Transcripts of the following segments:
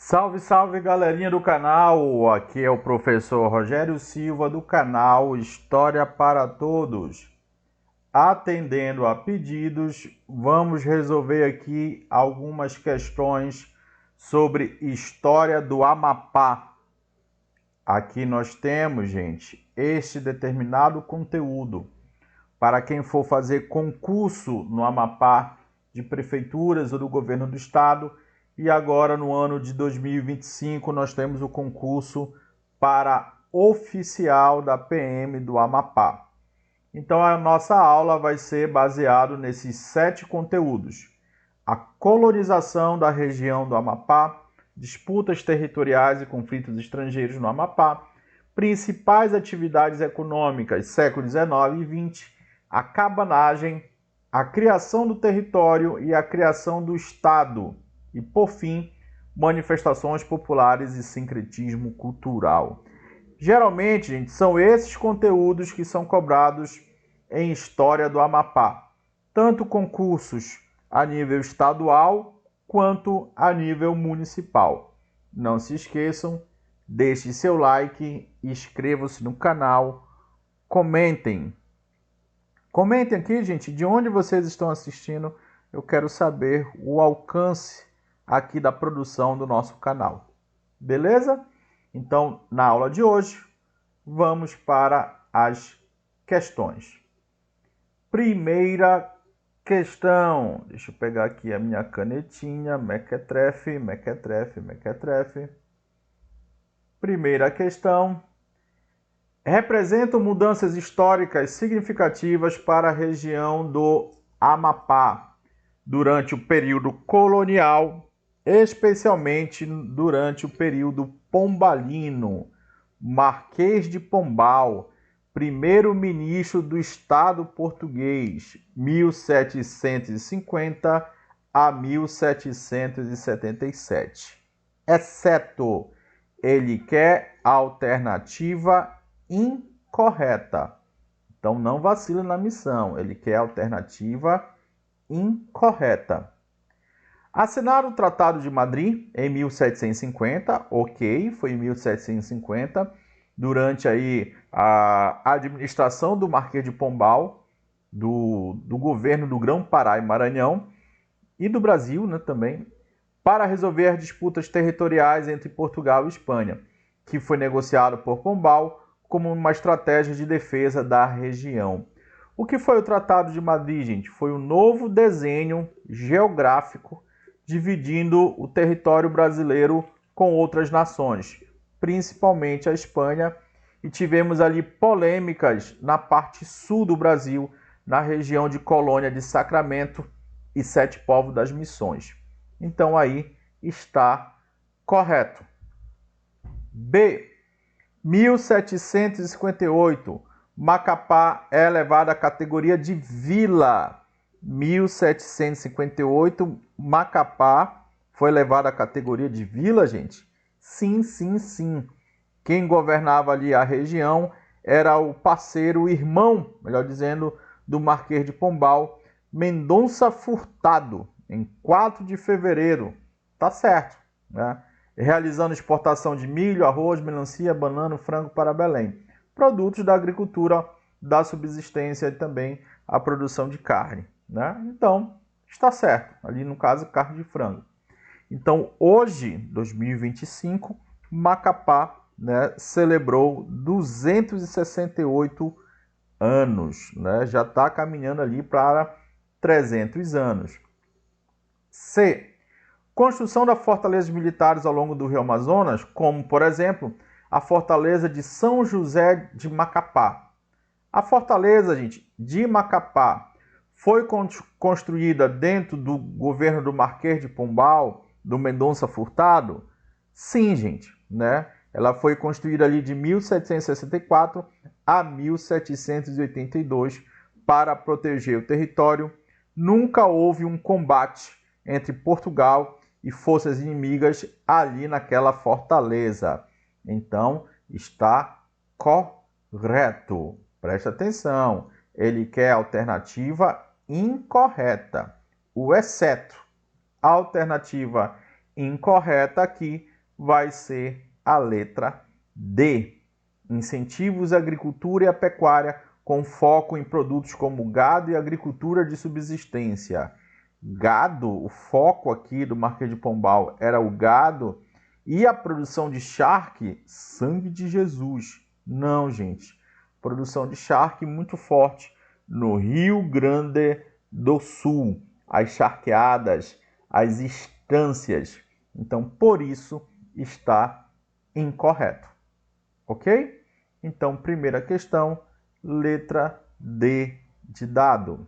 Salve, salve galerinha do canal, aqui é o professor Rogério Silva do canal História para Todos. Atendendo a pedidos, vamos resolver aqui algumas questões sobre história do Amapá. Aqui nós temos, gente, este determinado conteúdo. Para quem for fazer concurso no Amapá de prefeituras ou do governo do estado, e agora no ano de 2025 nós temos o concurso para oficial da PM do Amapá. Então a nossa aula vai ser baseado nesses 7 conteúdos: a colonização da região do Amapá, disputas territoriais e conflitos estrangeiros no Amapá, principais atividades econômicas século XIX e XX, a cabanagem, a criação do território e a criação do Estado, e, por fim, manifestações populares e sincretismo cultural. Geralmente, gente, são esses conteúdos que são cobrados em História do Amapá, tanto concursos a nível estadual quanto a nível municipal. Não se esqueçam, deixe seu like, inscrevam-se no canal, comentem. Comentem aqui, gente, de onde vocês estão assistindo. Eu quero saber o alcance aqui da produção do nosso canal. Beleza? Então, na aula de hoje, vamos para as questões. Primeira questão. Deixa eu pegar aqui a minha canetinha. Mequetrefe, mequetrefe, mequetrefe. Primeira questão. Representam mudanças históricas significativas para a região do Amapá durante o período colonial, especialmente durante o período pombalino. Marquês de Pombal, primeiro-ministro do Estado português, 1750 a 1777. Exceto, ele quer alternativa incorreta. Então não vacila na missão, ele quer alternativa incorreta. Assinaram o Tratado de Madrid em 1750, ok, foi em 1750, durante aí a administração do Marquês de Pombal, do governo do Grão-Pará e Maranhão, e do Brasil, né, também, para resolver as disputas territoriais entre Portugal e Espanha, que foi negociado por Pombal como uma estratégia de defesa da região. O que foi o Tratado de Madrid, gente? Foi um novo desenho geográfico dividindo o território brasileiro com outras nações, principalmente a Espanha, e tivemos ali polêmicas na parte sul do Brasil, na região de Colônia de Sacramento e Sete Povos das Missões. Então aí está correto. B. 1758, Macapá é elevada à categoria de vila. 1758, Macapá foi elevada à categoria de vila, gente? Sim, sim, sim. Quem governava ali a região era o parceiro, o irmão, melhor dizendo, do Marquês de Pombal, Mendonça Furtado, em 4 de fevereiro. Tá certo, né? Realizando exportação de milho, arroz, melancia, banana, frango para Belém. Produtos da agricultura, da subsistência e também a produção de carne, né? Então, está certo. Ali no caso, carne de frango. Então, hoje, 2025, Macapá, né, celebrou 268 anos, né? Já está caminhando ali para 300 anos. C. Construção da fortalezas militares ao longo do Rio Amazonas, como, por exemplo, a fortaleza de São José de Macapá. A fortaleza, gente, de Macapá foi construída dentro do governo do Marquês de Pombal, do Mendonça Furtado? Sim, gente, né? Ela foi construída ali de 1764 a 1782 para proteger o território. Nunca houve um combate entre Portugal e forças inimigas ali naquela fortaleza. Então, está correto. Presta atenção. Ele quer a alternativa incorreta. O exceto. A alternativa incorreta aqui vai ser a letra D. Incentivos à agricultura e à pecuária com foco em produtos como gado e agricultura de subsistência. Gado, o foco aqui do Marquês de Pombal era o gado e a produção de charque, sangue de Jesus. Não, gente. Produção de charque muito forte no Rio Grande do Sul. As charqueadas, as estâncias. Então, por isso, está incorreto. Ok? Então, primeira questão, letra D de dado.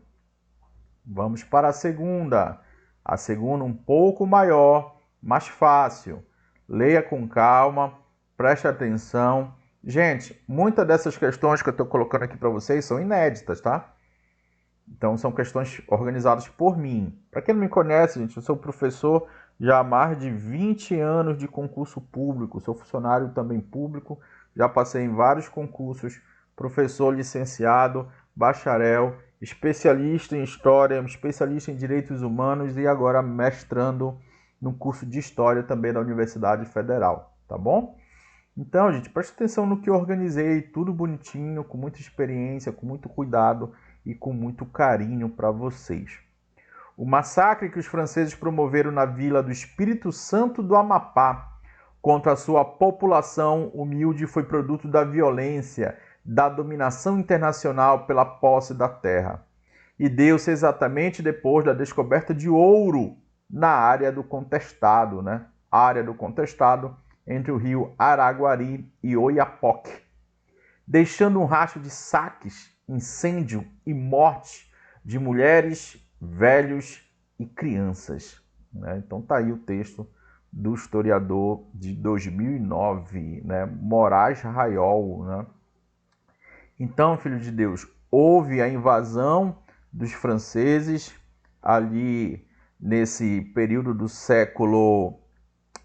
Vamos para a segunda. A segunda um pouco maior, mais fácil. Leia com calma, preste atenção. Gente, muitas dessas questões que eu estou colocando aqui para vocês são inéditas, tá? Então, são questões organizadas por mim. Para quem não me conhece, gente, eu sou professor já há mais de 20 anos de concurso público. Sou funcionário também público. Já passei em vários concursos. Professor licenciado, bacharel, especialista em História, especialista em Direitos Humanos e agora mestrando no curso de História também da Universidade Federal. Tá bom? Então, gente, preste atenção no que eu organizei. Tudo bonitinho, com muita experiência, com muito cuidado e com muito carinho para vocês. O massacre que os franceses promoveram na vila do Espírito Santo do Amapá contra a sua população humilde foi produto da violência, da dominação internacional pela posse da terra. E deu-se exatamente depois da descoberta de ouro na área do Contestado, né? A área do Contestado entre o rio Araguari e Oiapoque, deixando um rastro de saques, incêndio e morte de mulheres, velhos e crianças. Né? Então tá aí o texto do historiador de 2009, né? Moraes Raiol. Né? Então, filho de Deus, houve a invasão dos franceses ali nesse período do século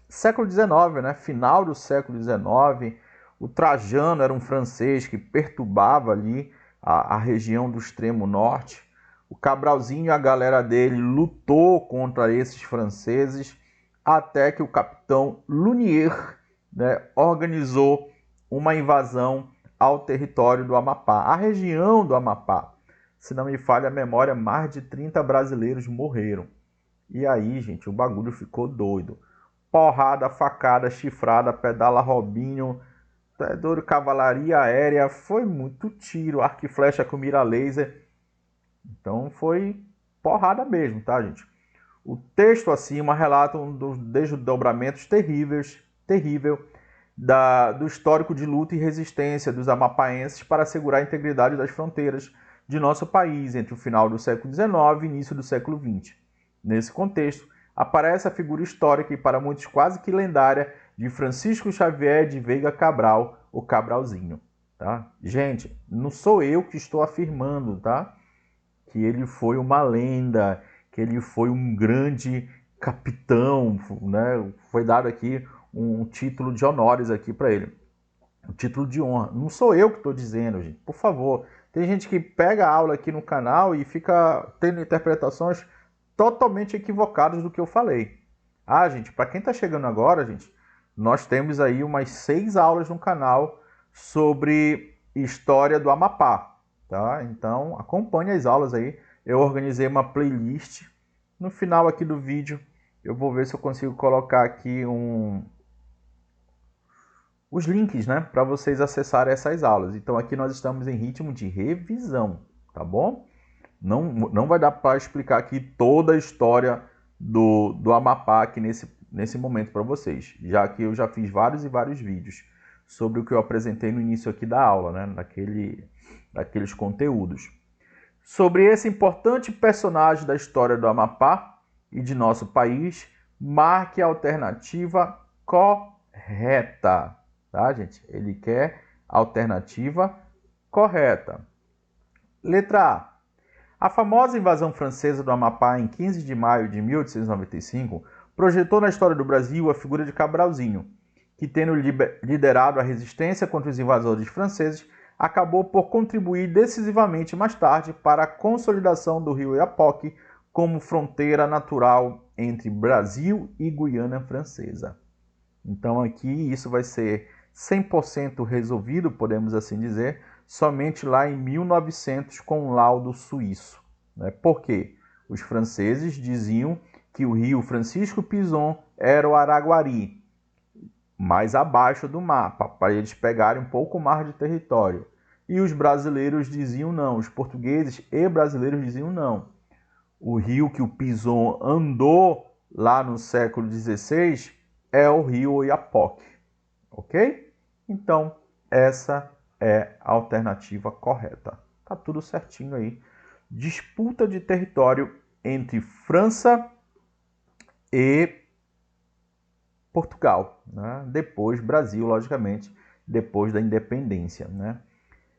XIX, né? Final do século XIX. O Trajano era um francês que perturbava ali a região do extremo norte. O Cabralzinho e a galera dele lutou contra esses franceses até que o capitão Lunier, né, organizou uma invasão ao território do Amapá. A região do Amapá, se não me falha a memória, mais de 30 brasileiros morreram. E aí, gente, o bagulho ficou doido. Porrada, facada, chifrada, pedala Robinho, doido, cavalaria aérea, foi muito tiro, arco e flecha com mira laser. Então foi porrada mesmo, tá, gente? O texto acima relata um dos desdobramentos terríveis do histórico de luta e resistência dos amapaenses para assegurar a integridade das fronteiras de nosso país entre o final do século XIX e início do século XX. Nesse contexto, aparece a figura histórica e para muitos quase que lendária de Francisco Xavier de Veiga Cabral, o Cabralzinho. Tá? Gente, não sou eu que estou afirmando, tá? Que ele foi uma lenda, que ele foi um grande capitão, né? Foi dado aqui um título de honores aqui para ele. Um título de honra. Não sou eu que estou dizendo, gente. Por favor. Tem gente que pega a aula aqui no canal e fica tendo interpretações totalmente equivocadas do que eu falei. Ah, gente, para quem está chegando agora, gente, nós temos aí umas 6 aulas no canal sobre história do Amapá. Tá? Então, acompanhe as aulas aí. Eu organizei uma playlist. No final aqui do vídeo, eu vou ver se eu consigo colocar aqui os links, né, para vocês acessarem essas aulas. Então, aqui nós estamos em ritmo de revisão, tá bom? Não vai dar para explicar aqui toda a história do Amapá aqui nesse momento para vocês, já que eu já fiz vários e vários vídeos sobre o que eu apresentei no início aqui da aula, né, daqueles conteúdos. Sobre esse importante personagem da história do Amapá e de nosso país, marque a alternativa correta. Tá, gente? Ele quer a alternativa correta. Letra A. A famosa invasão francesa do Amapá em 15 de maio de 1895 projetou na história do Brasil a figura de Cabralzinho, que, tendo liderado a resistência contra os invasores franceses, acabou por contribuir decisivamente mais tarde para a consolidação do rio Oiapoque como fronteira natural entre Brasil e Guiana Francesa. Então aqui isso vai ser 100% resolvido, podemos assim dizer, somente lá em 1900 com o laudo suíço. Né? Por quê? Os franceses diziam que o rio Francisco Pinzon era o Araguari, mais abaixo do mapa, para eles pegarem um pouco mais de território. E os brasileiros diziam não, os portugueses e brasileiros diziam não. O rio que o Pinzon andou lá no século XVI é o rio Oiapoque, ok? Então, essa é a alternativa correta. Tá tudo certinho aí. Disputa de território entre França e Portugal, né? Depois Brasil, logicamente, depois da independência, né?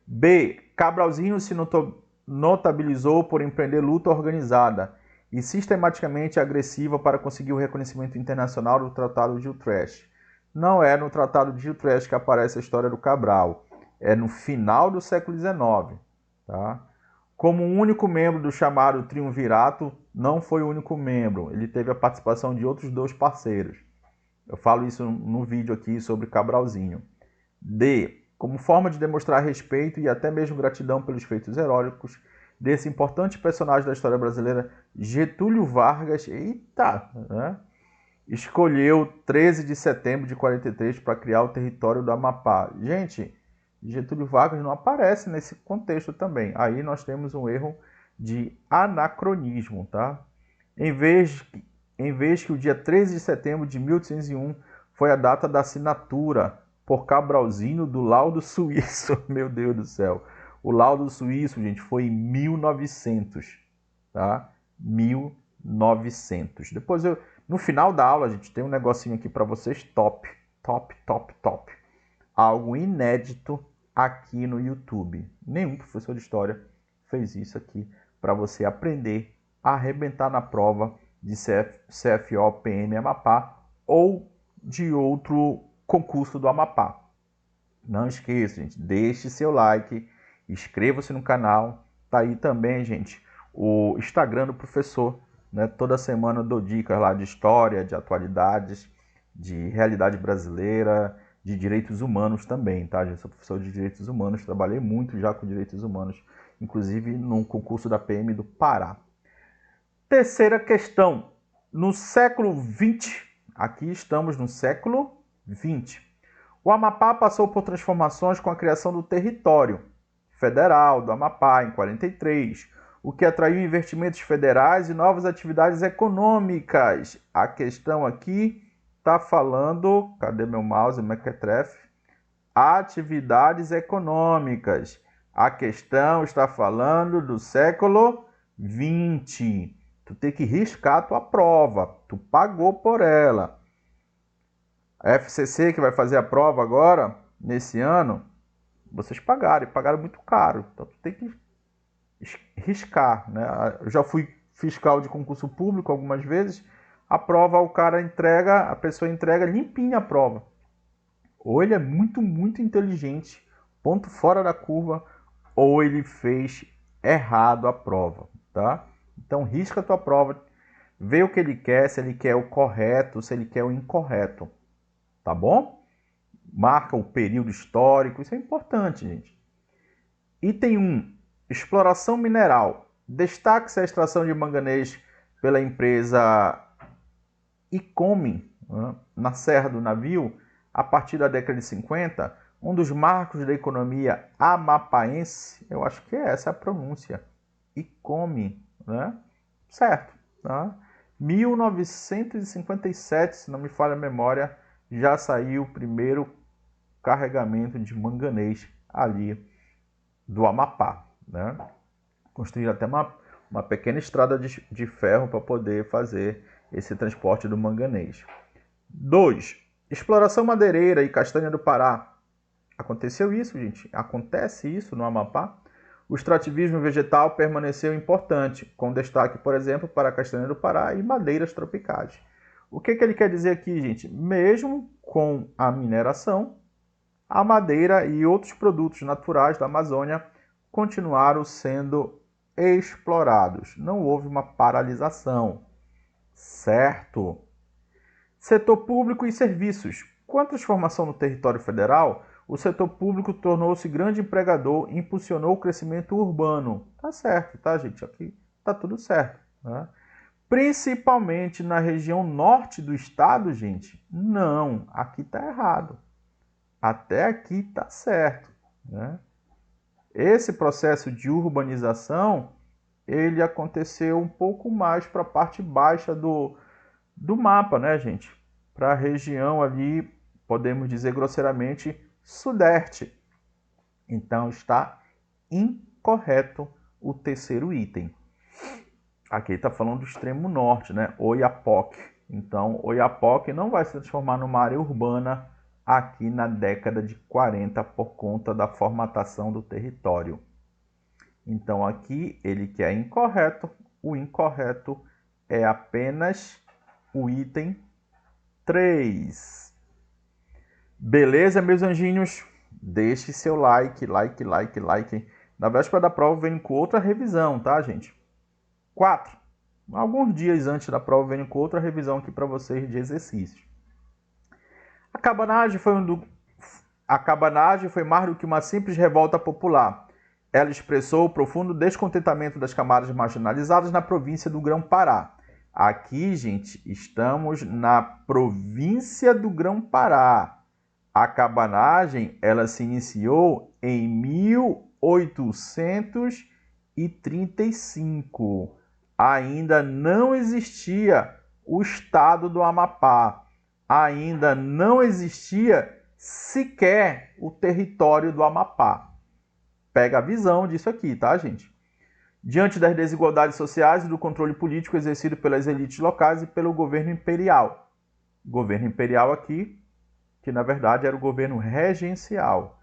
B. Cabralzinho se notabilizou por empreender luta organizada e sistematicamente agressiva para conseguir o reconhecimento internacional do Tratado de Utrecht. Não é no Tratado de Utrecht que aparece a história do Cabral, é no final do século XIX. Tá? Como único membro do chamado Triunvirato, não foi o único membro, ele teve a participação de outros 2 parceiros. Eu falo isso no vídeo aqui sobre Cabralzinho. D. Como forma de demonstrar respeito e até mesmo gratidão pelos feitos heróicos desse importante personagem da história brasileira, Getúlio Vargas, escolheu 13 de setembro de 43 para criar o território do Amapá. Gente, Getúlio Vargas não aparece nesse contexto também. Aí nós temos um erro de anacronismo, tá? Em vez que o dia 13 de setembro de 1801 foi a data da assinatura por Cabralzinho do laudo suíço. Meu Deus do céu. O laudo suíço, gente, foi em 1900, tá? 1900. Depois no final da aula, gente, tem um negocinho aqui para vocês top. Algo inédito aqui no YouTube. Nenhum professor de história fez isso aqui para você aprender a arrebentar na prova de CFO PM Amapá ou de outro concurso do Amapá. Não esqueça, gente, deixe seu like, inscreva-se no canal. Tá aí também, gente, o Instagram do professor, né? Toda semana eu dou dicas lá de história, de atualidades, de realidade brasileira, de direitos humanos também, tá? Eu sou professor de direitos humanos, trabalhei muito já com direitos humanos, inclusive num concurso da PM do Pará. Terceira questão. No século XX, aqui estamos no século XX, o Amapá passou por transformações com a criação do território federal do Amapá em 43, o que atraiu investimentos federais e novas atividades econômicas. A questão aqui está falando, cadê meu mouse, mequetrefe? Atividades econômicas. A questão está falando do século XX. Tu tem que riscar a tua prova, tu pagou por ela. A FCC que vai fazer a prova agora, nesse ano, vocês pagaram muito caro. Então tu tem que riscar, né? Eu já fui fiscal de concurso público algumas vezes. A prova a pessoa entrega limpinha a prova. Ou ele é muito inteligente, ponto fora da curva, ou ele fez errado a prova, tá? Então risca a tua prova, vê o que ele quer, se ele quer o correto, se ele quer o incorreto, tá bom? Marca o período histórico, isso é importante, gente. Item 1, exploração mineral. Destaque-se a extração de manganês pela empresa Icome, na Serra do Navio, a partir da década de 50, um dos marcos da economia amapaense, eu acho que essa é a pronúncia, Icome, né? Certo, tá? 1957, se não me falha a memória, já saiu o primeiro carregamento de manganês ali do Amapá, né? Construíram até uma pequena estrada de ferro para poder fazer esse transporte do manganês. 2. Exploração madeireira e castanha do Pará. Aconteceu isso, gente? Acontece isso no Amapá? O extrativismo vegetal permaneceu importante, com destaque, por exemplo, para a castanha do Pará e madeiras tropicais. O que ele quer dizer aqui, gente? Mesmo com a mineração, a madeira e outros produtos naturais da Amazônia continuaram sendo explorados. Não houve uma paralisação, certo? Setor público e serviços. Com a transformação no território federal, o setor público tornou-se grande empregador e impulsionou o crescimento urbano. Tá certo, tá, gente? Aqui tá tudo certo, né? Principalmente na região norte do estado, gente. Não, aqui tá errado. Até aqui tá certo, né? Esse processo de urbanização, ele aconteceu um pouco mais para a parte baixa do mapa, né, gente? Para a região ali, podemos dizer grosseiramente, sudeste. Então está incorreto o terceiro item. Aqui está falando do extremo norte, né? Oiapoque. Então, Oiapoque não vai se transformar numa área urbana aqui na década de 40 por conta da formatação do território. Então, aqui ele que é incorreto, o incorreto é apenas o item 3. Beleza, meus anjinhos? Deixe seu like. Na véspera da prova, venho com outra revisão, tá, gente? 4. Alguns dias antes da prova, venho com outra revisão aqui para vocês de exercícios. A cabanagem foi mais do que uma simples revolta popular. Ela expressou o profundo descontentamento das camadas marginalizadas na província do Grão-Pará. Aqui, gente, estamos na província do Grão-Pará. A cabanagem, ela se iniciou em 1835. Ainda não existia o estado do Amapá. Ainda não existia sequer o território do Amapá. Pega a visão disso aqui, tá, gente? Diante das desigualdades sociais e do controle político exercido pelas elites locais e pelo governo imperial. Governo imperial aqui, que na verdade era o governo regencial.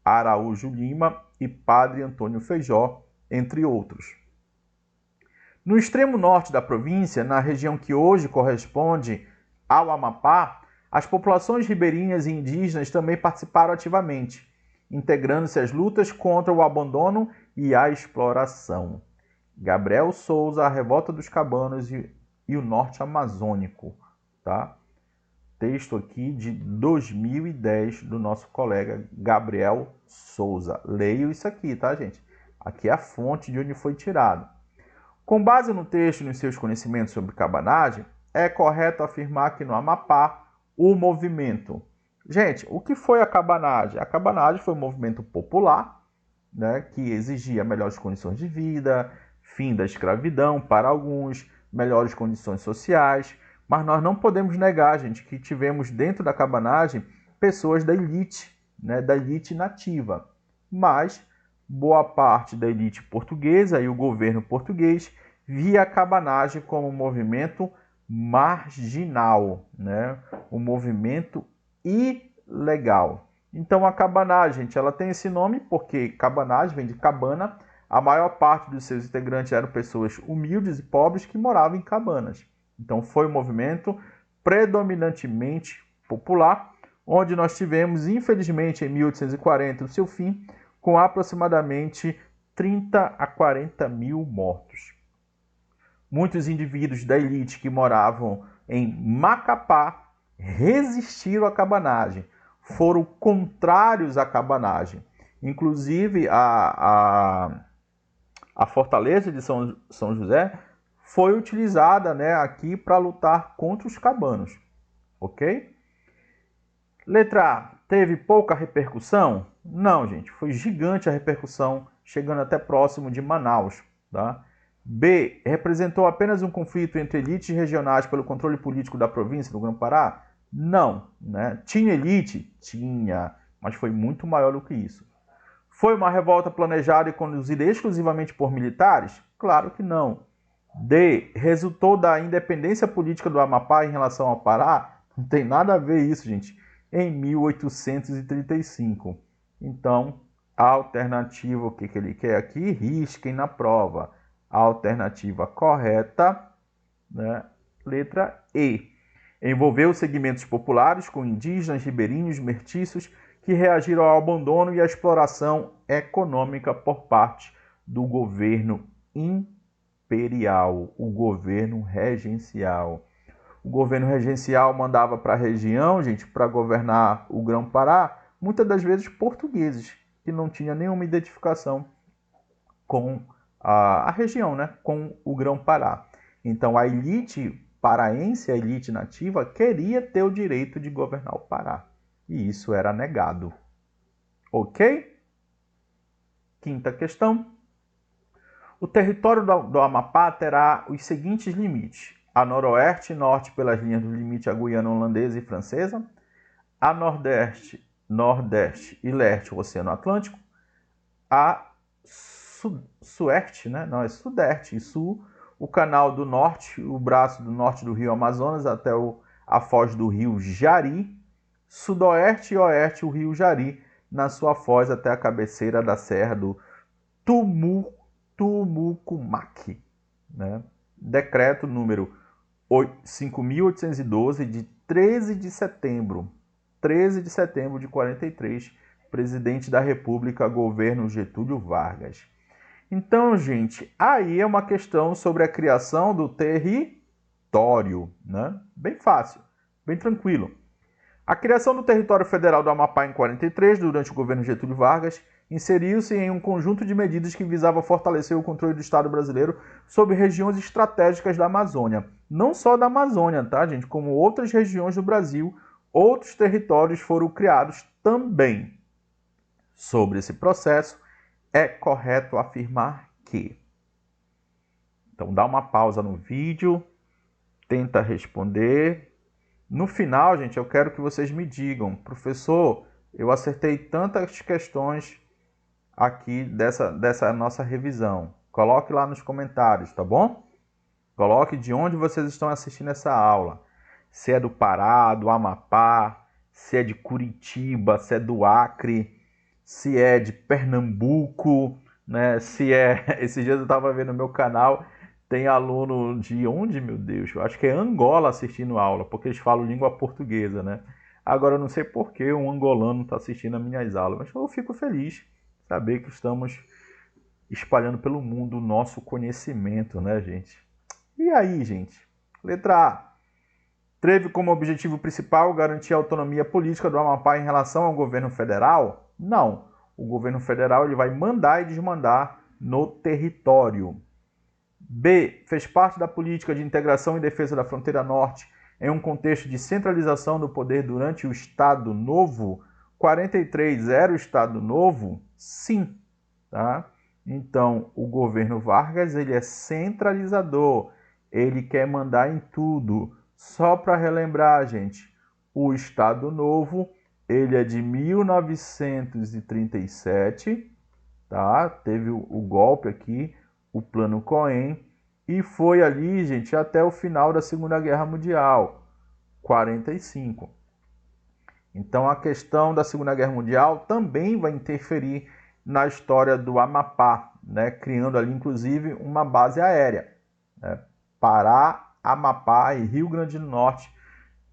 Araújo Lima e Padre Antônio Feijó, entre outros. No extremo norte da província, na região que hoje corresponde ao Amapá, as populações ribeirinhas e indígenas também participaram ativamente, integrando-se às lutas contra o abandono e a exploração. Gabriel Souza, A Revolta dos Cabanos e o Norte Amazônico, tá? Texto aqui de 2010 do nosso colega Gabriel Souza. Leio isso aqui, tá, gente? Aqui é a fonte de onde foi tirado. Com base no texto e nos seus conhecimentos sobre cabanagem, é correto afirmar que no Amapá, o movimento... Gente, o que foi a cabanagem? A cabanagem foi um movimento popular, né, que exigia melhores condições de vida, fim da escravidão para alguns, melhores condições sociais, mas nós não podemos negar, gente, que tivemos dentro da cabanagem pessoas da elite, né, da elite nativa, mas boa parte da elite portuguesa e o governo português via a cabanagem como um movimento marginal, né, um movimento ilegal. Então a cabanagem, gente, ela tem esse nome porque cabanagem vem de cabana. A maior parte dos seus integrantes eram pessoas humildes e pobres que moravam em cabanas. Então foi um movimento predominantemente popular, onde nós tivemos, infelizmente, em 1840, o seu fim, com aproximadamente 30 a 40 mil mortos. Muitos indivíduos da elite que moravam em Macapá resistiram à cabanagem, foram contrários à cabanagem. Inclusive, a fortaleza de São José foi utilizada, né, aqui para lutar contra os cabanos. Ok? Letra A. Teve pouca repercussão? Não, gente. Foi gigante a repercussão, chegando até próximo de Manaus. Tá? B. Representou apenas um conflito entre elites regionais pelo controle político da província do Grão-Pará? Não. Né? Tinha elite? Tinha, mas foi muito maior do que isso. Foi uma revolta planejada e conduzida exclusivamente por militares? Claro que não. D. Resultou da independência política do Amapá em relação ao Pará? Não tem nada a ver isso, gente. Em 1835. Então, a alternativa, o que ele quer aqui? Risquem na prova. A alternativa correta, né? Letra E. Envolveu segmentos populares com indígenas, ribeirinhos, mestiços, que reagiram ao abandono e à exploração econômica por parte do governo imperial, o governo regencial. o governo regencial mandava para a região, gente, para governar o Grão-Pará, muitas das vezes portugueses, que não tinha nenhuma identificação com a região, né, com o Grão-Pará. Então a elite paraense, a elite nativa, queria ter o direito de governar o Pará. E isso era negado. Ok? Quinta questão. O território do Amapá terá os seguintes limites: a noroeste e norte pelas linhas do limite à Guiana holandesa e francesa, a nordeste, nordeste e leste o Oceano Atlântico, a sueste, né? Não, é sudeste e sul, o canal do norte, o braço do norte do rio Amazonas até a foz do rio Jari, sudoeste e oeste o rio Jari, na sua foz até a cabeceira da serra do Tumucumaque, né? Decreto número 5.812 de 13 de setembro de 43, presidente da República, governo Getúlio Vargas. Então, gente, aí é uma questão sobre a criação do território, né? Bem fácil, bem tranquilo. A criação do território federal do Amapá em 43, durante o governo Getúlio Vargas, inseriu-se em um conjunto de medidas que visava fortalecer o controle do Estado brasileiro sobre regiões estratégicas da Amazônia. Não só da Amazônia, tá, gente? Como outras regiões do Brasil, outros territórios foram criados também. Sobre esse processo, é correto afirmar que... Então, dá uma pausa no vídeo, tenta responder. No final, gente, eu quero que vocês me digam, professor, eu acertei tantas questões aqui dessa nossa revisão. Coloque lá nos comentários, tá bom? Coloque de onde vocês estão assistindo essa aula. Se é do Pará, do Amapá, se é de Curitiba, se é do Acre, se é de Pernambuco, né? Se é... Esses dias eu estava vendo no meu canal, tem aluno de onde, meu Deus? Eu acho que é Angola assistindo aula, porque eles falam língua portuguesa, né? Agora eu não sei por que um angolano está assistindo as minhas aulas, mas eu fico feliz saber que estamos espalhando pelo mundo o nosso conhecimento, né, gente? E aí, gente? Letra A. Teve como objetivo principal garantir a autonomia política do Amapá em relação ao governo federal? Não. O governo federal ele vai mandar e desmandar no território. B. Fez parte da política de integração e defesa da fronteira norte em um contexto de centralização do poder durante o Estado Novo? 43 era o Estado Novo? Sim. Tá? Então, o governo Vargas ele é centralizador, ele quer mandar em tudo. Só para relembrar, gente, o Estado Novo ele é de 1937, tá? Teve o golpe aqui, o Plano Cohen, e foi ali, gente, até o final da Segunda Guerra Mundial, 45. Então, a questão da Segunda Guerra Mundial também vai interferir na história do Amapá, né? Criando ali, inclusive, uma base aérea, né? Pará, Amapá e Rio Grande do Norte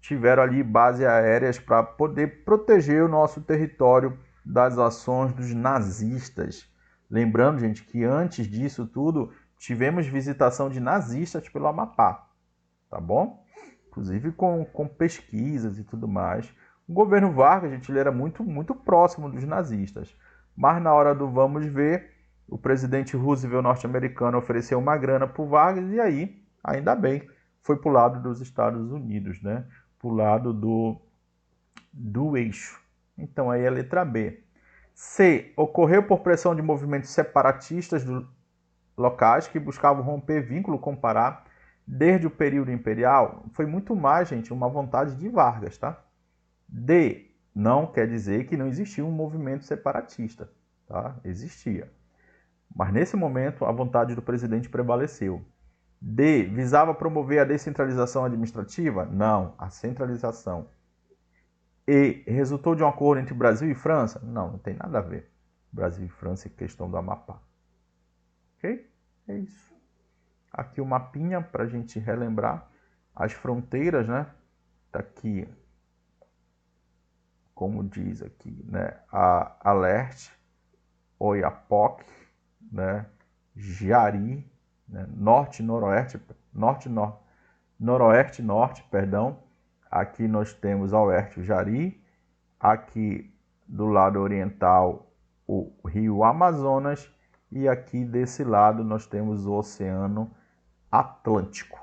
tiveram ali bases aéreas para poder proteger o nosso território das ações dos nazistas. Lembrando, gente, que antes disso tudo, tivemos visitação de nazistas pelo Amapá, tá bom? Inclusive com pesquisas e tudo mais. O governo Vargas, gente, ele era muito próximo dos nazistas. Mas na hora do vamos ver, o presidente Roosevelt norte-americano ofereceu uma grana para o Vargas e aí, ainda bem, foi para o lado dos Estados Unidos, né? Para o lado do eixo. Então aí é a letra B. C. Ocorreu por pressão de movimentos separatistas locais que buscavam romper vínculo com o Pará desde o período imperial? Foi muito mais, gente, uma vontade de Vargas, tá? D. Não quer dizer que não existia um movimento separatista, tá? Existia. Mas nesse momento a vontade do presidente prevaleceu. D. Visava promover a descentralização administrativa? Não, a centralização. E. Resultou de um acordo entre Brasil e França? Não, não tem nada a ver. Brasil e França e questão do Amapá. Ok? É isso. Aqui o mapinha para a gente relembrar as fronteiras, né? Tá aqui, como diz aqui, né? A Leste, Oiapoque, né? Jari, né? Norte, Noroeste, Norte, noroeste, norte, perdão. Aqui nós temos a oeste o Jari, aqui do lado oriental o rio Amazonas e aqui desse lado nós temos o Oceano Atlântico,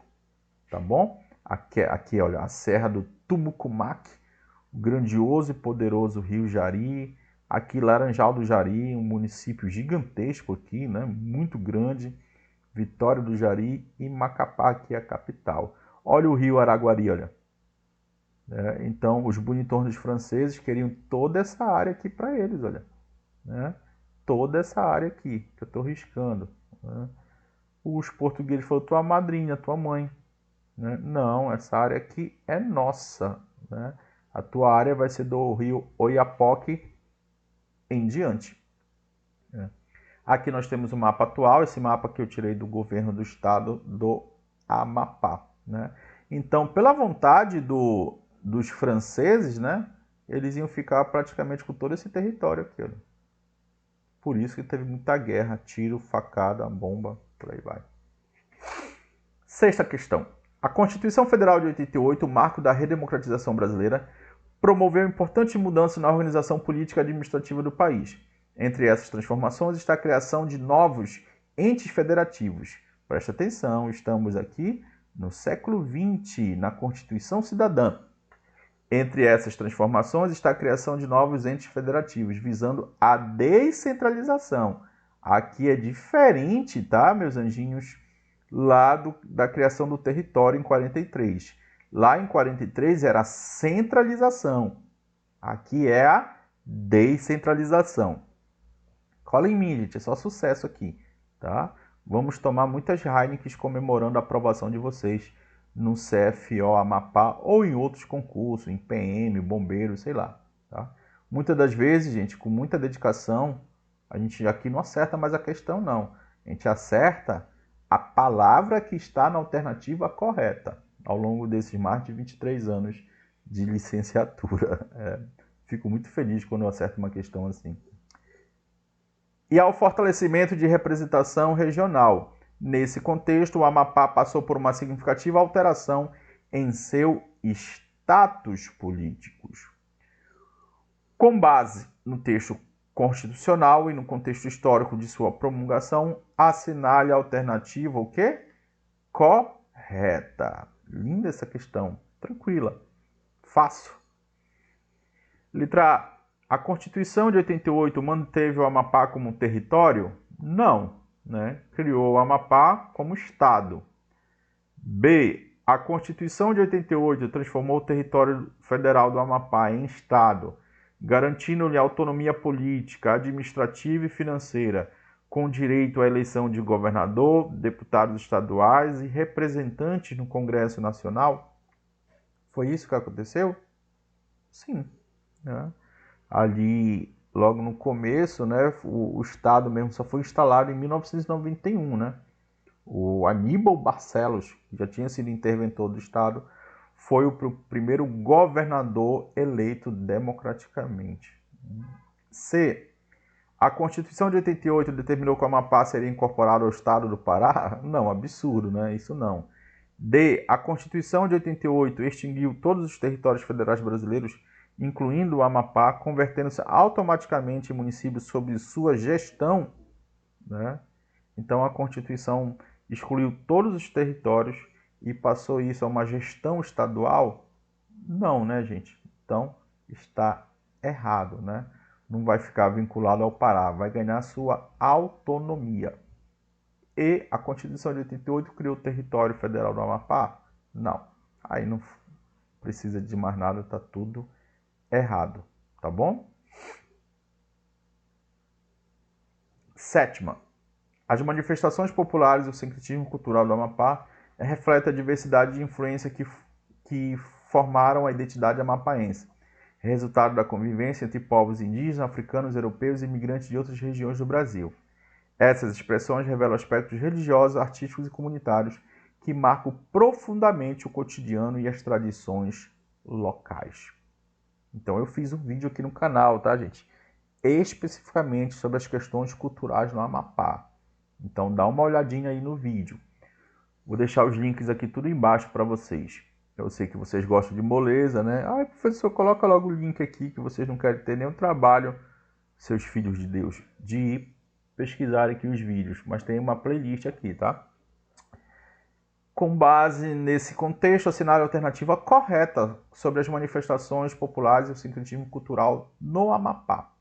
tá bom? Aqui olha, a Serra do Tumucumaque, o grandioso e poderoso rio Jari, aqui Laranjal do Jari, um município gigantesco aqui, né? Muito grande, Vitória do Jari e Macapá, aqui é a capital. Olha o rio Araguari, olha. Então, os bonitões franceses queriam toda essa área aqui para eles, olha. Né? Toda essa área aqui, que eu estou riscando. Né? Os portugueses falaram, tua madrinha, tua mãe. Né? Não, essa área aqui é nossa. Né? A tua área vai ser do rio Oiapoque em diante. Né? Aqui nós temos o mapa atual, esse mapa que eu tirei do governo do estado do Amapá. Né? Então, pela vontade dos franceses, né, eles iam ficar praticamente com todo esse território aqui. Olha. Por isso que teve muita guerra, tiro, facada, bomba, por aí vai. Sexta questão. A Constituição Federal de 88, o marco da redemocratização brasileira, promoveu importantes mudanças na organização política e administrativa do país. Entre essas transformações está a criação de novos entes federativos. Presta atenção, estamos aqui no século XX, na Constituição Cidadã. Entre essas transformações está a criação de novos entes federativos, visando a descentralização. Aqui é diferente, tá, meus anjinhos? Lá da criação do território em 43. Lá em 43 era a centralização. Aqui é a descentralização. Cola em mim, gente, é só sucesso aqui, tá? Vamos tomar muitas Heineken comemorando a aprovação de vocês no CFO Amapá ou em outros concursos, em PM, bombeiro, sei lá, tá? Muitas das vezes, gente, com muita dedicação, a gente aqui não acerta mais a questão, não. A gente acerta a palavra que está na alternativa correta ao longo desses mais de 23 anos de licenciatura. Fico muito feliz quando eu acerto uma questão assim. E ao fortalecimento de representação regional. Nesse contexto, o Amapá passou por uma significativa alteração em seu status político. Com base no texto constitucional e no contexto histórico de sua promulgação, assinale a alternativa o quê? Correta. Linda essa questão. Tranquila. Fácil. Letra A. A Constituição de 88 manteve o Amapá como território? Não. Né? Criou o Amapá como Estado. B. A Constituição de 88 transformou o território federal do Amapá em Estado, garantindo-lhe autonomia política, administrativa e financeira, com direito à eleição de governador, deputados estaduais e representantes no Congresso Nacional? Foi isso que aconteceu? Sim. Né? Ali, logo no começo, né, o Estado mesmo só foi instalado em 1991, né? O Aníbal Barcelos, que já tinha sido interventor do Estado, foi o primeiro governador eleito democraticamente. C. A Constituição de 88 determinou que o Amapá seria incorporado ao Estado do Pará? Não, absurdo, né? Isso não. D. A Constituição de 88 extinguiu todos os territórios federais brasileiros, incluindo o Amapá, convertendo-se automaticamente em municípios sob sua gestão, né? Então a Constituição excluiu todos os territórios e passou isso a uma gestão estadual? Não, né, gente? Então está errado, né? Não vai ficar vinculado ao Pará, vai ganhar sua autonomia. E a Constituição de 88 criou o território federal do Amapá? Não. Aí não precisa de mais nada, está tudo errado, tá bom? Sétima. As manifestações populares e o sincretismo cultural do Amapá refletem a diversidade de influência que formaram a identidade amapaense, resultado da convivência entre povos indígenas, africanos, europeus e imigrantes de outras regiões do Brasil. Essas expressões revelam aspectos religiosos, artísticos e comunitários que marcam profundamente o cotidiano e as tradições locais. Então eu fiz um vídeo aqui no canal, tá, gente? Especificamente sobre as questões culturais no Amapá. Então dá uma olhadinha aí no vídeo. Vou deixar os links aqui tudo embaixo para vocês. Eu sei que vocês gostam de moleza, né? Ah, professor, coloca logo o link aqui que vocês não querem ter nenhum trabalho, seus filhos de Deus, de ir pesquisar aqui os vídeos. Mas tem uma playlist aqui, tá? Com base nesse contexto, assinale a alternativa correta sobre as manifestações populares e o sincretismo cultural no Amapá.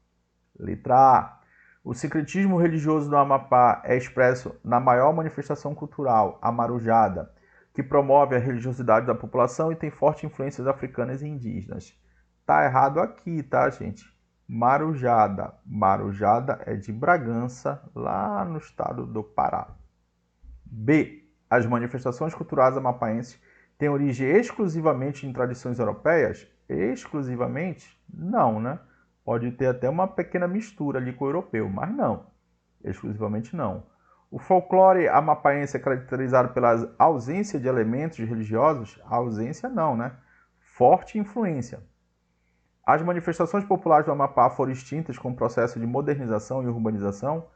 Letra A. O sincretismo religioso do Amapá é expresso na maior manifestação cultural, a marujada, que promove a religiosidade da população e tem fortes influências africanas e indígenas. Tá errado aqui, tá, gente? Marujada. Marujada é de Bragança, lá no estado do Pará. B. As manifestações culturais amapaenses têm origem exclusivamente em tradições europeias? Exclusivamente? Não, né? Pode ter até uma pequena mistura ali com o europeu, mas não. Exclusivamente não. O folclore amapaense é caracterizado pela ausência de elementos religiosos? A ausência não, né? Forte influência. As manifestações populares do Amapá foram extintas com o processo de modernização e urbanização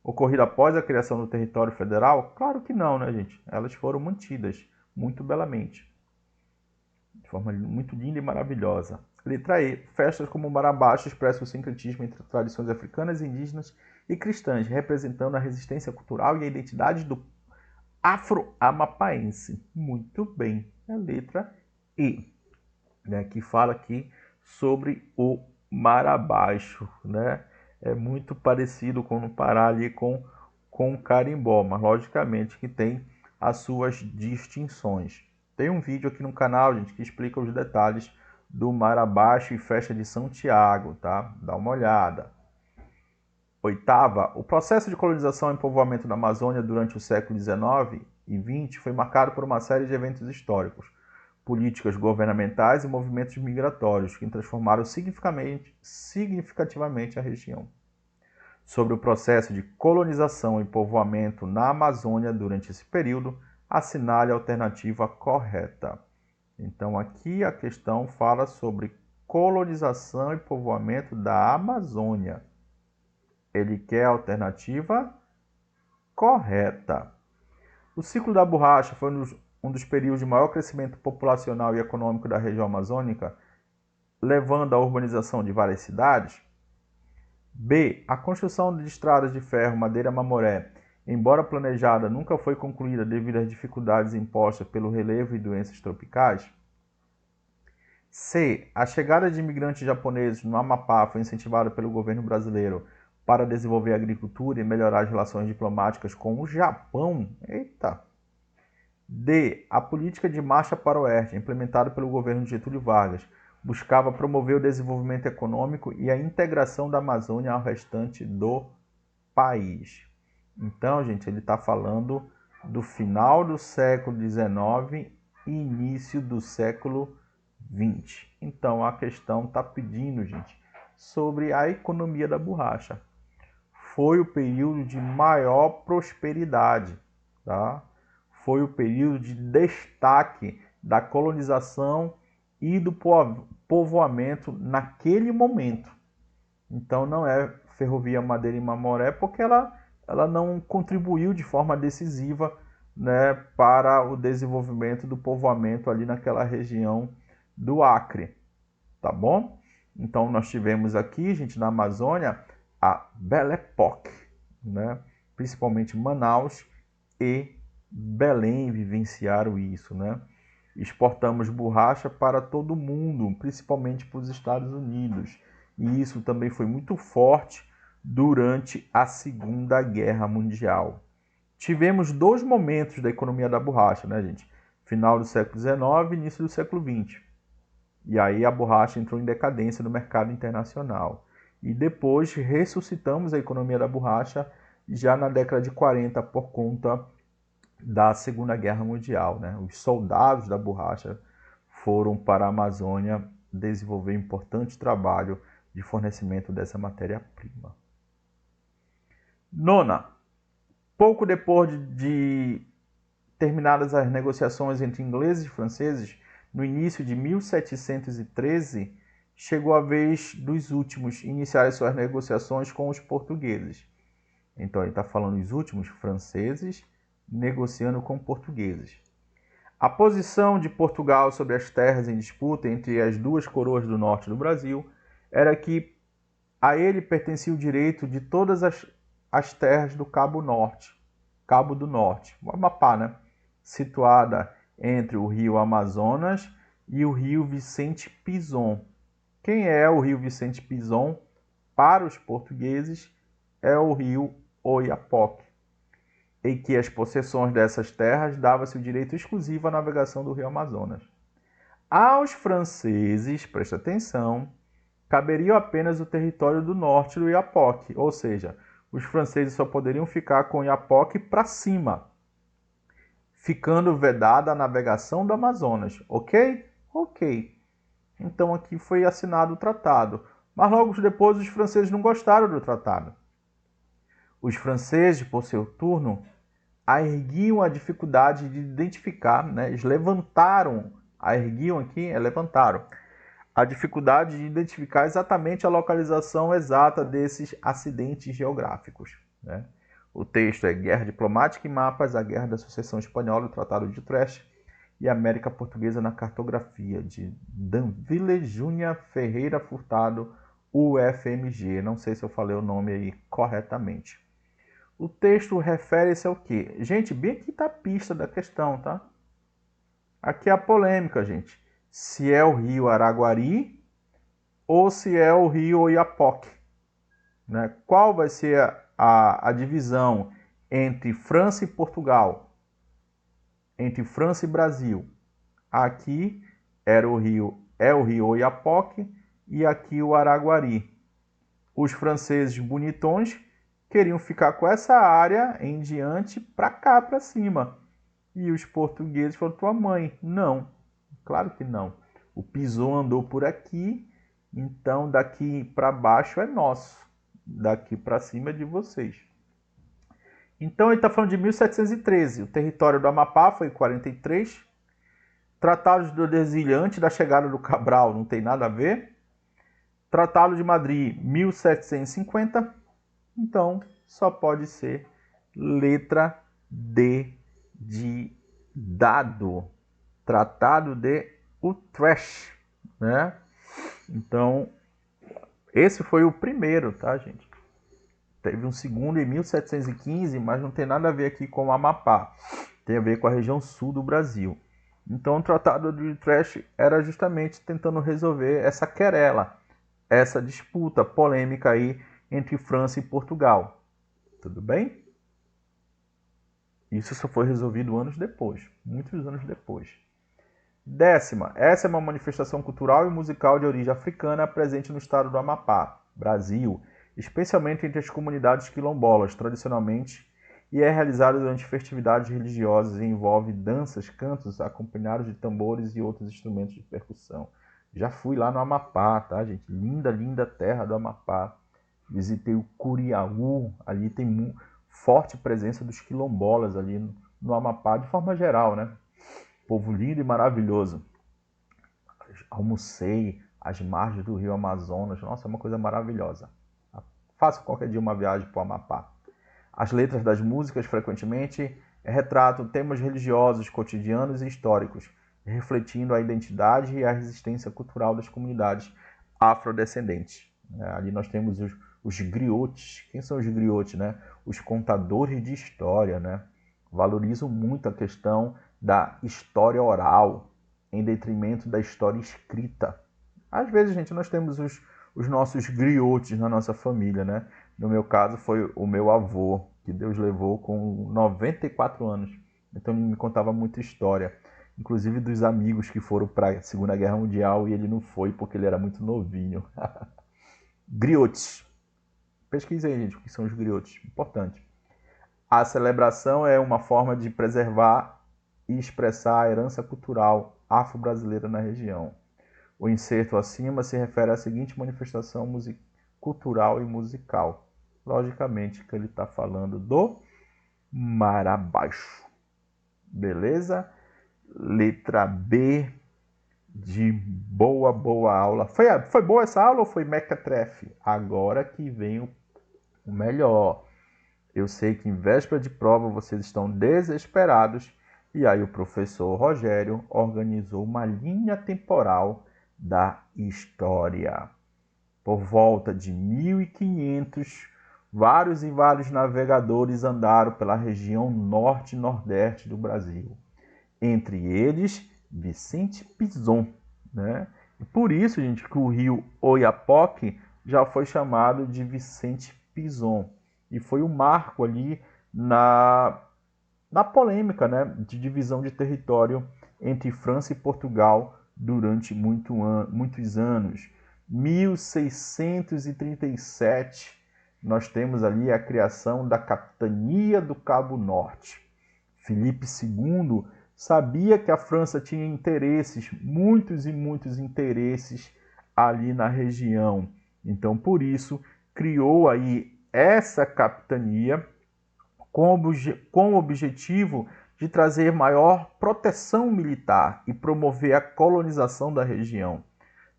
ocorrido após a criação do território federal? Claro que não, né, gente? Elas foram mantidas muito belamente, de forma muito linda e maravilhosa. Letra E. Festas como o Marabaixo expressam o sincretismo entre tradições africanas, indígenas e cristãs, representando a resistência cultural e a identidade do afro-amapaense. Muito bem. A letra E, né, que fala aqui sobre o Marabaixo, né? É muito parecido com no Pará ali com o carimbó, mas logicamente que tem as suas distinções. Tem um vídeo aqui no canal, gente, que explica os detalhes do Marabaixo e Festa de São Tiago, tá? Dá uma olhada. Oitava, o processo de colonização e povoamento da Amazônia durante o século XIX e XX foi marcado por uma série de eventos históricos, políticas governamentais e movimentos migratórios que transformaram significativamente a região. Sobre o processo de colonização e povoamento na Amazônia durante esse período, assinale a alternativa correta. Então, aqui a questão fala sobre colonização e povoamento da Amazônia. Ele quer a alternativa correta. O ciclo da borracha foi um dos períodos de maior crescimento populacional e econômico da região amazônica, levando à urbanização de várias cidades. B. A construção de estradas de ferro Madeira-Mamoré, embora planejada, nunca foi concluída devido às dificuldades impostas pelo relevo e doenças tropicais. C. A chegada de imigrantes japoneses no Amapá foi incentivada pelo governo brasileiro para desenvolver a agricultura e melhorar as relações diplomáticas com o Japão. Eita! D. A política de marcha para o oeste, implementada pelo governo de Getúlio Vargas, buscava promover o desenvolvimento econômico e a integração da Amazônia ao restante do país. Então, gente, ele está falando do final do século XIX e início do século XX. Então, a questão está pedindo, gente, sobre a economia da borracha. Foi o período de maior prosperidade, tá? Foi o período de destaque da colonização e do povoamento naquele momento. Então não é Ferrovia Madeira e Mamoré porque ela não contribuiu de forma decisiva, né, para o desenvolvimento do povoamento ali naquela região do Acre, tá bom? Então nós tivemos aqui, gente, na Amazônia, a Belle Époque, né? Principalmente Manaus e Belém vivenciaram isso, né? Exportamos borracha para todo mundo, principalmente para os Estados Unidos. E isso também foi muito forte durante a Segunda Guerra Mundial. Tivemos dois momentos da economia da borracha, né, gente? Final do século XIX e início do século XX. E aí a borracha entrou em decadência no mercado internacional. E depois ressuscitamos a economia da borracha já na década de 40 por conta da Segunda Guerra Mundial, né? Os soldados da borracha foram para a Amazônia desenvolver importante trabalho de fornecimento dessa matéria-prima. Nona, pouco depois de terminadas as negociações entre ingleses e franceses, no início de 1713, chegou a vez dos últimos iniciarem suas negociações com os portugueses. Então ele está falando dos últimos franceses, negociando com portugueses. A posição de Portugal sobre as terras em disputa entre as duas coroas do norte do Brasil era que a ele pertencia o direito de todas as terras do Cabo do Norte, o Amapá, né? Situada entre o rio Amazonas e o rio Vicente Pinzón. Quem é o rio Vicente Pinzón? Para os portugueses, é o rio Oiapoque, em que as possessões dessas terras dava-se o direito exclusivo à navegação do rio Amazonas. Aos franceses, presta atenção, caberia apenas o território do norte do Oiapoque, ou seja, os franceses só poderiam ficar com o Oiapoque para cima, ficando vedada a navegação do Amazonas, ok? Ok. Então aqui foi assinado o tratado, mas logo depois os franceses não gostaram do tratado. Os franceses, por seu turno, erguiam a dificuldade de identificar, né? Eles levantaram, levantaram a dificuldade de identificar exatamente a localização exata desses acidentes geográficos, né? O texto é Guerra Diplomática e Mapas, a Guerra da Sucessão Espanhola, o Tratado de Utrecht e América Portuguesa na Cartografia, de Danville Júnior Ferreira Furtado, UFMG. Não sei se eu falei o nome aí corretamente. O texto refere-se ao quê? Gente, bem aqui está a pista da questão, tá? Aqui é a polêmica, gente. Se é o rio Araguari ou se é o rio Oiapoque, né? Qual vai ser a divisão entre França e Portugal? Entre França e Brasil? Aqui é o rio Oiapoque e aqui o Araguari. Os franceses bonitões queriam ficar com essa área em diante para cá, para cima. E os portugueses falaram, tua mãe, não. Claro que não. O Pinzón andou por aqui, então daqui para baixo é nosso. Daqui para cima é de vocês. Então ele está falando de 1713. O território do Amapá foi em 43. Tratados do Desilha antes da chegada do Cabral, não tem nada a ver. Tratado de Madrid, 1750. Então, só pode ser letra D de dado. Tratado de Utrecht, né? Então, esse foi o primeiro, tá, gente? Teve um segundo em 1715, mas não tem nada a ver aqui com o Amapá. Tem a ver com a região sul do Brasil. Então, o Tratado de Utrecht era justamente tentando resolver essa querela, essa disputa polêmica aí entre França e Portugal. Tudo bem? Isso só foi resolvido anos depois, muitos anos depois. Décima, essa é uma manifestação cultural e musical de origem africana presente no estado do Amapá, Brasil, especialmente entre as comunidades quilombolas, tradicionalmente, e é realizada durante festividades religiosas e envolve danças, cantos acompanhados de tambores e outros instrumentos de percussão. Já fui lá no Amapá, tá, gente? Linda, linda terra do Amapá. Visitei o Curiaú, ali tem forte presença dos quilombolas ali no Amapá, de forma geral, né? Povo lindo e maravilhoso. Almocei às margens do rio Amazonas, nossa, é uma coisa maravilhosa. Faço qualquer dia uma viagem para o Amapá. As letras das músicas frequentemente retratam temas religiosos, cotidianos e históricos, refletindo a identidade e a resistência cultural das comunidades afrodescendentes. Ali nós temos os griotes. Quem são os griotes, né? Os contadores de história, né? Valorizam muito a questão da história oral em detrimento da história escrita. Às vezes, gente, nós temos os nossos griotes na nossa família, né? No meu caso, foi o meu avô, que Deus levou com 94 anos. Então, ele me contava muita história, inclusive dos amigos que foram para a Segunda Guerra Mundial e ele não foi porque ele era muito novinho. Griotes. Pesquisem aí, gente, o que são os griotes. Importante. A celebração é uma forma de preservar e expressar a herança cultural afro-brasileira na região. O inserto acima se refere à seguinte manifestação cultural e musical. Logicamente que ele está falando do mar abaixo. Beleza? Letra B de boa aula. Foi boa essa aula ou foi mequetrefe? Agora que vem o melhor. Eu sei que em véspera de prova vocês estão desesperados, e aí o professor Rogério organizou uma linha temporal da história. Por volta de 1500, vários e vários navegadores andaram pela região norte e nordeste do Brasil. Entre eles, Vicente Pinzon, né? E por isso, gente, que o rio Oiapoque já foi chamado de Vicente Pinzon. E foi um marco ali na polêmica, né, de divisão de território entre França e Portugal durante muitos anos. 1637, nós temos ali a criação da Capitania do Cabo Norte. Filipe II sabia que a França tinha interesses, muitos e muitos interesses ali na região. Então, por isso, criou aí essa capitania com o objetivo de trazer maior proteção militar e promover a colonização da região,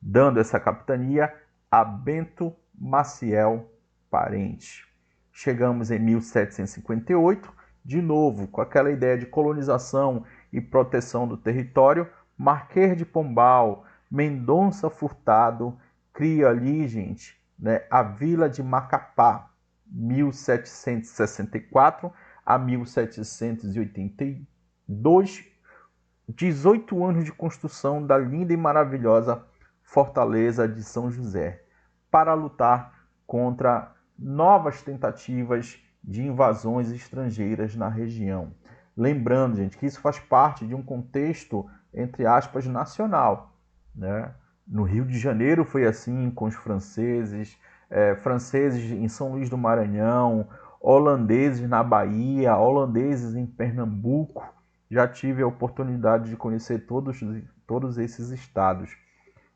dando essa capitania a Bento Maciel Parente. Chegamos em 1758, de novo, com aquela ideia de colonização e proteção do território, Marquês de Pombal, Mendonça Furtado cria ali, gente, né, a Vila de Macapá, 1764 a 1782, 18 anos de construção da linda e maravilhosa Fortaleza de São José, para lutar contra novas tentativas de invasões estrangeiras na região. Lembrando, gente, que isso faz parte de um contexto, entre aspas, nacional, né? No Rio de Janeiro foi assim com os franceses, franceses em São Luís do Maranhão, holandeses na Bahia, holandeses em Pernambuco. Já tive a oportunidade de conhecer todos esses estados.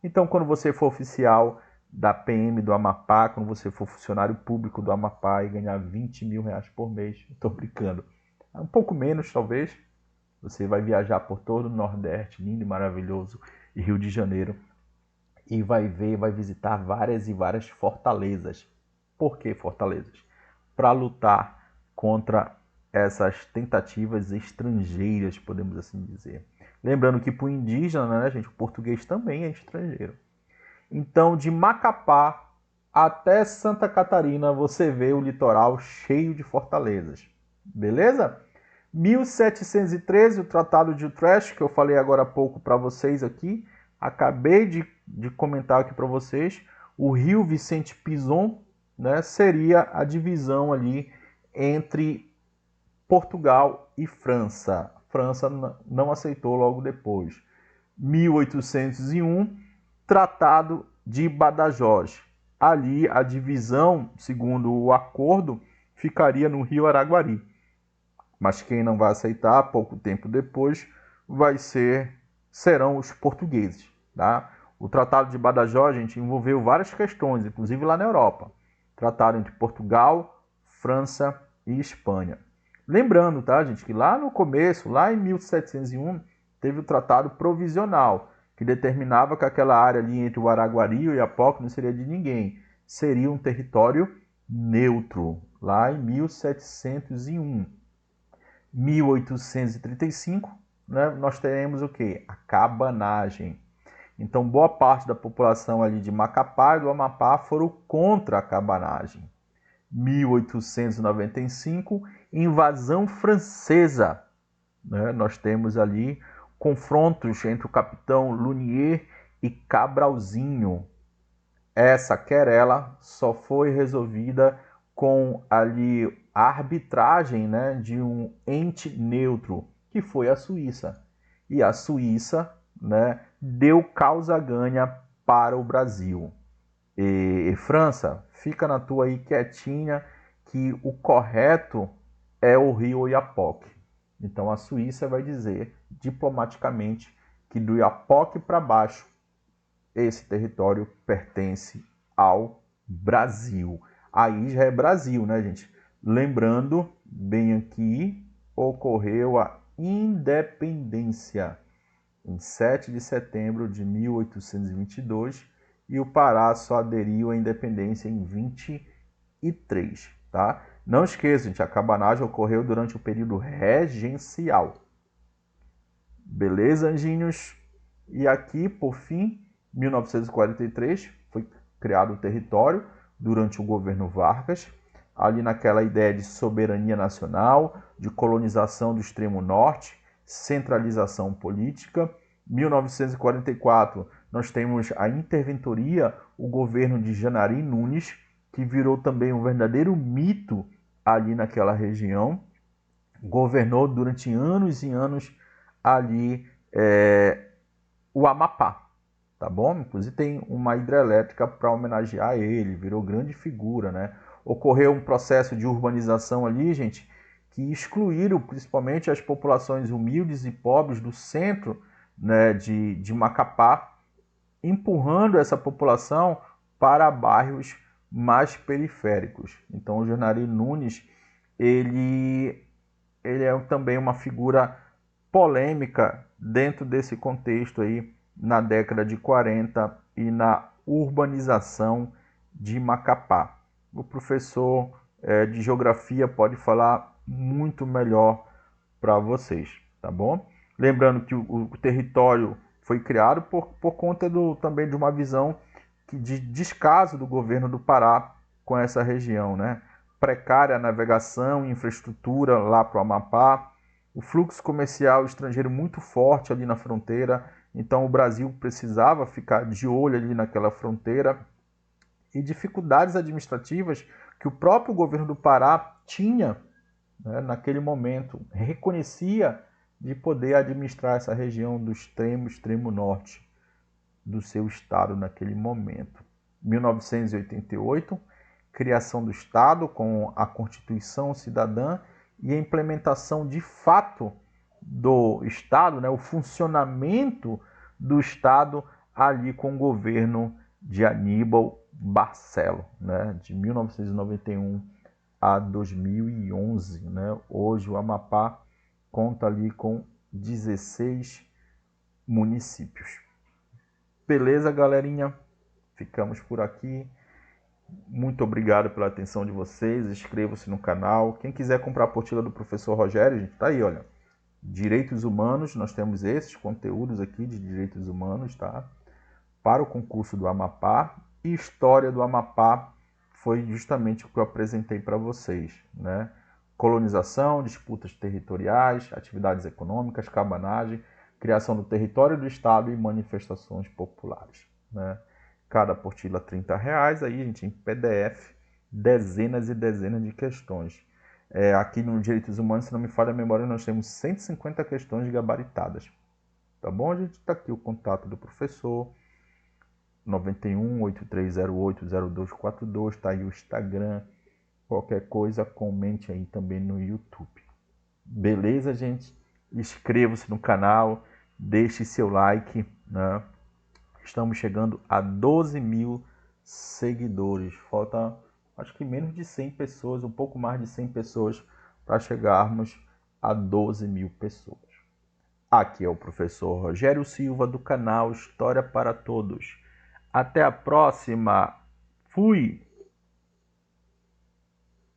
Então, quando você for oficial da PM do Amapá, quando você for funcionário público do Amapá e ganhar 20 mil reais por mês, estou brincando, um pouco menos talvez, você vai viajar por todo o Nordeste, lindo e maravilhoso, e Rio de Janeiro, e vai visitar várias e várias fortalezas. Por que fortalezas? Para lutar contra essas tentativas estrangeiras, podemos assim dizer. Lembrando que para o indígena, né, gente, o português também é estrangeiro. Então, de Macapá até Santa Catarina, você vê o litoral cheio de fortalezas. Beleza? 1713, o Tratado de Utrecht, que eu falei agora há pouco para vocês aqui, acabei de comentar aqui para vocês, o rio Vicente Pinzon, né, seria a divisão ali entre Portugal e França. França não aceitou logo depois. 1801, Tratado de Badajoz. Ali a divisão, segundo o acordo, ficaria no rio Araguari. Mas quem não vai aceitar, pouco tempo depois, serão os portugueses. Tá? O Tratado de Badajoz, gente, envolveu várias questões, inclusive lá na Europa. Tratado entre Portugal, França e Espanha. Lembrando, tá, gente, que lá no começo, lá em 1701, teve o Tratado Provisional, que determinava que aquela área ali entre o Araguari e o Oiapoque não seria de ninguém. Seria um território neutro, lá em 1701. 1835, né, nós teremos o quê? A cabanagem. Então, boa parte da população ali de Macapá e do Amapá foram contra a cabanagem. 1895, invasão francesa. Né? Nós temos ali confrontos entre o capitão Lunier e Cabralzinho. Essa querela só foi resolvida com ali a arbitragem, né, de um ente neutro, que foi a Suíça. E a Suíça, né, deu causa ganha para o Brasil. E França, fica na tua aí quietinha, que o correto é o rio Oiapoque. Então a Suíça vai dizer diplomaticamente que do Oiapoque para baixo esse território pertence ao Brasil. Aí já é Brasil, né, gente? Lembrando, bem aqui, ocorreu a independência em 7 de setembro de 1822 e o Pará só aderiu à independência em 23, tá? Não esqueça, gente, a cabanagem ocorreu durante o período regencial. Beleza, anjinhos? E aqui, por fim, 1943, foi criado o território durante o governo Vargas, ali naquela ideia de soberania nacional, de colonização do extremo norte, centralização política. 1944, nós temos a interventoria, o governo de Janari Nunes, que virou também um verdadeiro mito ali naquela região. Governou durante anos e anos ali o Amapá, tá bom? Inclusive tem uma hidrelétrica para homenagear ele, virou grande figura, né? Ocorreu um processo de urbanização ali, gente, que excluíram principalmente as populações humildes e pobres do centro, né, de Macapá, empurrando essa população para bairros mais periféricos. Então o Janari Nunes, ele é também uma figura polêmica dentro desse contexto aí, na década de 40 e na urbanização de Macapá. O professor de geografia pode falar muito melhor para vocês, tá bom? Lembrando que o território foi criado por conta também de uma visão de descaso do governo do Pará com essa região, né? Precária navegação e infraestrutura lá para o Amapá, o fluxo comercial estrangeiro muito forte ali na fronteira, então o Brasil precisava ficar de olho ali naquela fronteira, e dificuldades administrativas que o próprio governo do Pará tinha, né, naquele momento, reconhecia de poder administrar essa região do extremo norte do seu estado naquele momento. 1988, criação do Estado com a Constituição Cidadã e a implementação de fato do Estado, né, o funcionamento do Estado ali com o governo de Aníbal Barcelo, né, de 1991 a 2011. Né? Hoje o Amapá conta ali com 16 municípios. Beleza, galerinha? Ficamos por aqui. Muito obrigado pela atenção de vocês. Inscreva-se no canal. Quem quiser comprar a apostila do professor Rogério, gente, tá aí, olha. Direitos humanos, nós temos esses conteúdos aqui de direitos humanos, tá? Para o concurso do Amapá. E história do Amapá foi justamente o que eu apresentei para vocês, né? Colonização, disputas territoriais, atividades econômicas, cabanagem, criação do território do Estado e manifestações populares, né? Cada apostila R$30, aí, gente, em PDF, dezenas e dezenas de questões. Aqui no Direitos Humanos, se não me falha a memória, nós temos 150 questões gabaritadas. Tá bom, gente? Tá aqui o contato do professor, 91-8308-0242, tá aí o Instagram. Qualquer coisa, comente aí também no YouTube. Beleza, gente? Inscreva-se no canal, deixe seu like, né? Estamos chegando a 12 mil seguidores. Falta, acho que menos de 100 pessoas, um pouco mais de 100 pessoas para chegarmos a 12 mil pessoas. Aqui é o professor Rogério Silva do canal História para Todos. Até a próxima. Fui!